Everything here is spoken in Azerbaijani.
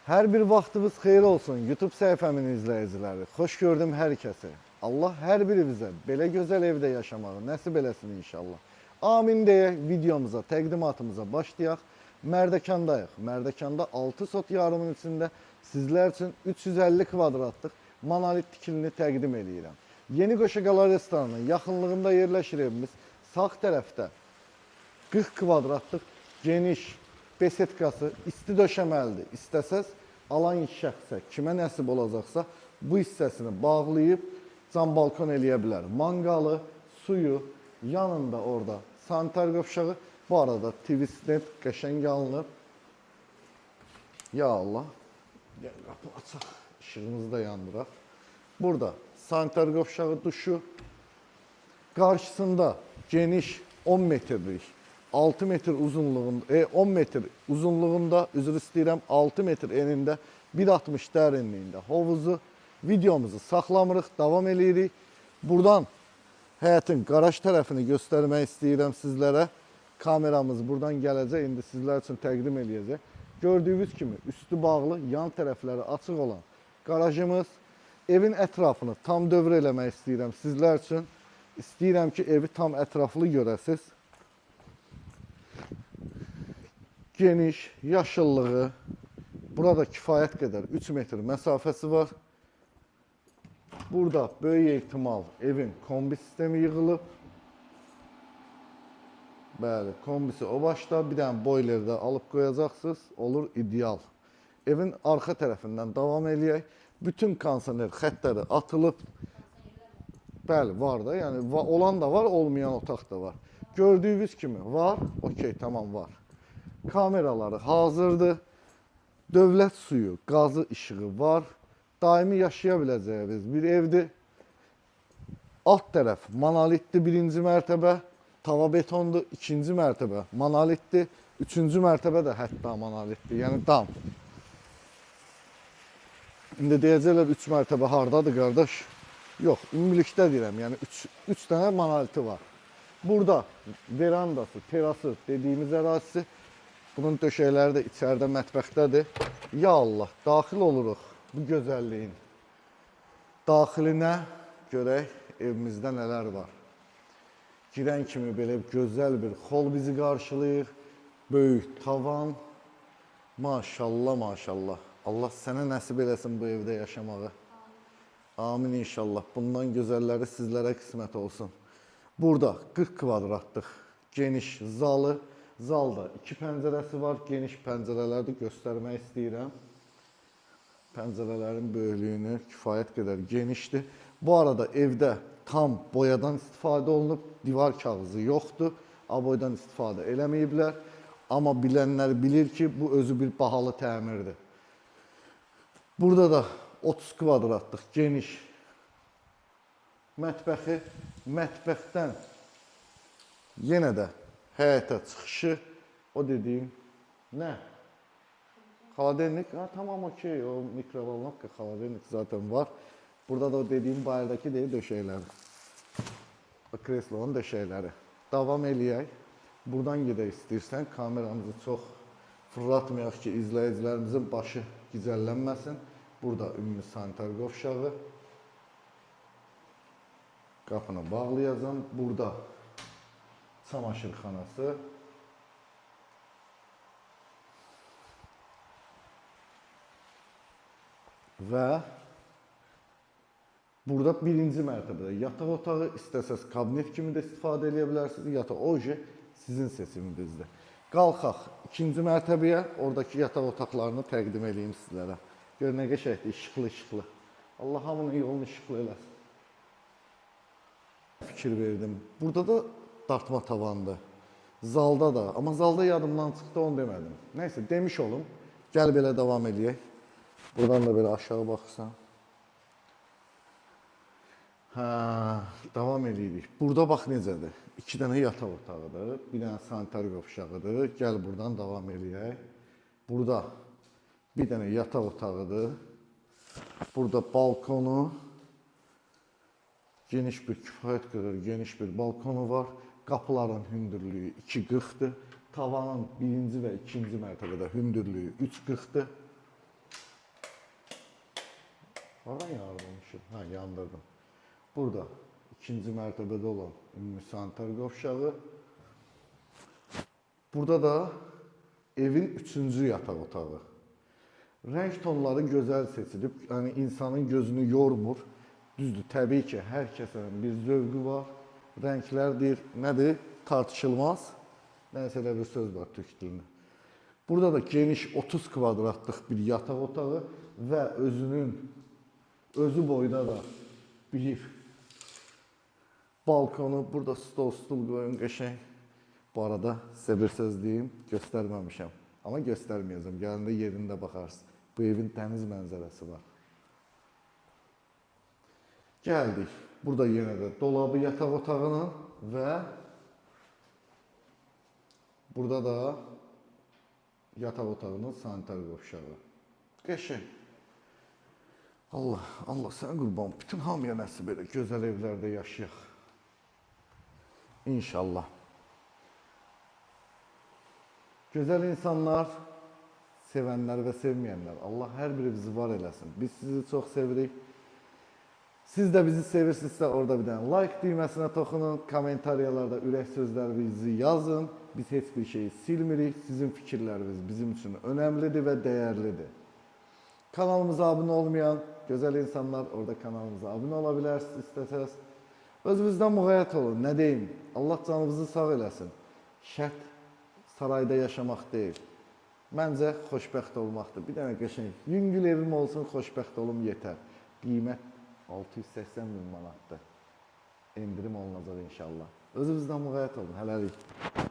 Hər bir vaxtınız xeyir olsun YouTube səhifəmin izləyiciləri. Xoş gördüm hər kəsi. Allah hər birimizə belə gözəl evdə yaşamağı nəsib eləsin inşallah. Amin deyə videomuza, təqdimatımıza başlayaq. Mərdəkandayıq. Mərdəkanda 6 sot yarımın içində sizlər üçün 350 kvadratlıq monolit tikilini təqdim edirəm. Yeni Qoşaqala restoranının yaxınlığında yerləşir evimiz. Sağ tərəfdə 40 kvadratlıq geniş besetkası, isti döşəməlidir. İstəsəz alan şəxsə, kimə nəsib olacaqsa bu hissəsini bağlayıb cam balkon eləyə bilər. Manqalı, suyu, yanında orada sanitar qovşağı. Bu arada Twistnet qəşəng alınıb. Ya Allah. Gəl qapı açaq. İşığımızı da yandıraq. Burada sanitar qovşağı, duşu. Qarşısında geniş 10 metrlik 6 metr uzunluğunda, 10 metr uzunluğunda, üzr istəyirəm, 6 metr enində, 1.60 dərinliyində hovuzu. Videomuzu saxlamırıq, davam eləyirik. Buradan həyətin qaraj tərəfini göstərmək istəyirəm sizlərə. Kameramız buradan gələcək, indi sizlər üçün təqdim eləyəcək. Gördüyünüz kimi üstü bağlı, yan tərəfləri açıq olan qarajımız. Evin ətrafını tam dövr eləmək istəyirəm sizlər üçün. İstəyirəm ki, evi tam ətraflı görəsiz. Geniş, yaşıllığı, burada kifayət qədər 3 metr məsafəsi var. Burada böyük ehtimal evin kombi sistemi yığılıb. Bəli, kombisi o başda, bir dənə boiler də alıb qoyacaqsınız, olur ideal. Evin arxa tərəfindən davam eləyək. Bütün kondisioner xəttləri atılıb. Bəli, var da, yəni olan da var, olmayan otaq da var. Gördüyünüz kimi var, okey, tamam var. Kameraları hazırdır. Dövlət suyu, qazı, işığı var. Daimi yaşaya biləcəyiniz bir evdir. Alt tərəf monolitdir, 1-ci mərtəbə. Tava betondur, 2-ci mərtəbə monolitdir. 3-cü mərtəbə də hətta monolitdir, yəni dam. İndi deyəcəklər 3 mərtəbə hardadır, qardaş? Yox, ümumilikdə deyirəm, yəni 3 dənə monoliti var. Burada verandası, terası dediyimiz ərazisi. Bunun döşəkləri də içəridə mətbəxdədir. Ya Allah, daxil oluruq bu gözəlliyin daxilinə. Görək evimizdə nələr var. Girən kimi belə gözəl bir xol bizi qarşılayır. Böyük tavan. Maşallah, maşallah. Allah sənə nəsib eləsin bu evdə yaşamağı. Amin inşallah. Bundan gözəlləri sizlərə qismət olsun. Burada 40 kvadratlıq geniş zalı. Zalda 2 pəncərəsi var. Geniş pəncərələri göstərmək istəyirəm. Pəncərələrin böyüklüyünü kifayət qədər genişdir. Bu arada evdə tam boyadan istifadə olunub. Divar kağızı yoxdur. Aboydan istifadə eləməyiblər. Amma bilənlər bilir ki, bu özü bir bahalı təmirdir. Burada da 30 kvadratlıq geniş mətbəxi. Mətbəxdən yenə də həyətə çıxışı, o dediyim, nə? Xaladelnik, tamam okey, o mikrovolnovka, xaladelnik zaten var. Burada da o dediyim bayırdakı deyil döşəkləri. O kreslonun döşəkləri. Davam eləyək. Buradan gedək istəyirsən, kameramızı çox fırlatmayaq ki, izləyicilərimizin başı gicəllənməsin. Burada ümumi sanitar qovşağı. Qapını bağlayacağım. Burada çamaşırxanası. Və burada 1-ci mərtəbədə yataq otağı, istəsəz kabinet kimi də istifadə edə bilərsiniz. Yataq oje sizin seçiminizdir. Qalxaq 2-ci mərtəbəyə, oradakı yataq otaqlarını təqdim edeyim sizlərə. Gör nə qəşəngdir, işıqlı-işıqlı. Allah hamının yolunu işıqlı eləsin. Fikir verdim. Burada da dartma tavandır. Zalda da. Amma zalda yadımdan çıxdı, onu demədim. Nəysə, demiş olum. Gəl belə davam edək. Buradan da belə aşağı baxırsan. Davam edirik. Burada bax necədir. 2 dənə yataq otağıdır. Bir dənə sanitar qovşağıdır. Gəl buradan davam edək. Burada bir dənə yataq otağıdır. Burada balkonu. Geniş bir, kifayət qədər geniş bir balkonu var. Qapıların hündürlüyü 2.40-dır. Tavanın 1-ci və 2-ci mərtəbədə hündürlüyü 3.40-dır. Oradan yandırmışım. Ha, yandırdım. Burada ikinci mərtəbədə olan ümumi sanitar qovşağı. Burada da evin üçüncü yataq otağı. Renk tonları gözəl seçilib, yəni insanın gözünü yormur. Düzdür, təbii ki, hər kəsin bir zövqü var. Renklərdir, nədir? Tartışılmaz. Nəyəsə elə bir söz var türk dilində. Burada da geniş 30 kvadratlıq bir yataq otağı və özü boyda da bir balkonu. Burada stol qoyun qəşəng. Bu arada sizə bir söz deyim, göstərməmişəm. Amma göstərməyəcəm, gəlində yerində baxarsın. Bu evin dəniz mənzərəsi var. Gəldik. Burada yenə də dolabı yataq otağının və burada da yataq otağının sanitar qovşağı. Qəşəng. Allah sən qurban, bütün hamıya nəsib elə gözəl evlərdə yaşayaq. İnşallah. Gözəl insanlar, sevənlər və sevməyənlər, Allah hər birimizi var eləsin. Biz sizi çox sevirik. Siz də bizi sevirsinizsə orada bir dənə like düyməsinə toxunun, komentariyalarda ürək sözlərinizi yazın. Biz heç bir şeyi silmirik. Sizin fikirləriniz bizim üçün önəmlidir və dəyərlidir. Kanalımıza abunə olmayan gözəl insanlar orada kanalımıza abunə ola bilərsiniz istəsəz. Özünüzdən müğayət olun, nə deyim? Allah canınızı sağ eləsin. Şərt sarayda yaşamaq deyil. Məncə xoşbəxt olmaqdır. Bir dənə qəşəng, yüngül evim olsun, xoşbəxt olum yetər. Qiymət 680 min manatdır. Endirim olunacaq inşallah. Özünüzdən müğayət olun, hələlik.